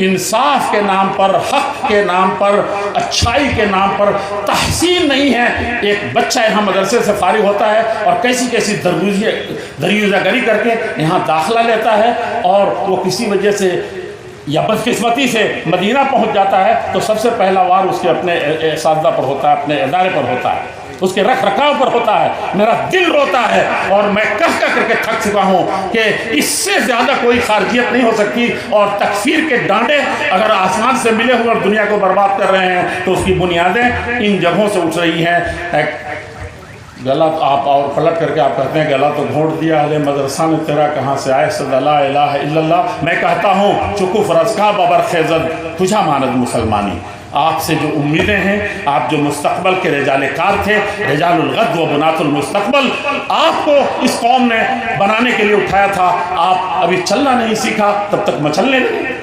इंसाफ के नाम पर, हक के नाम पर, अच्छाई के नाम पर तहसीन नहीं है। एक बच्चा यहाँ मदरसे से फारिग होता है और कैसी कैसी दरियागरी करके यहाँ दाखिला लेता है और वो किसी वजह से या बदकिस्मती से मदीना पहुँच जाता है तो सबसे पहला वार उसके अपने असातिज़ा पर होता है, अपने इदारे पर होता है, उसके रख रखाव पर होता है। मेरा दिल रोता है और मैं कह करके थक चुका हूँ कि इससे ज़्यादा कोई खारजियत नहीं हो सकती। और तकफीर के डांडे अगर आसमान से मिले हुए और दुनिया को बर्बाद कर रहे हैं तो उसकी बुनियादें इन जगहों से उठ रही हैं। गला आप और पलट करके आप कहते हैं गला तो घोंट दिया है मदरसा में तेरा कहाँ से आए सदा इलाहा इल्लल्लाह। मैं कहता हूँ चुकू फरजका बबर खेजत तुझा मानद मुसलमानी। आपसे जो उम्मीदें हैं, आप जो मुस्तकबल के रिजाल कार थे, रिजालुल गद व बुनातुल मुस्तकबल, आपको इस कौम ने बनाने के लिए उठाया था। आप अभी चलना नहीं सीखा, तब तक मचलने लगे।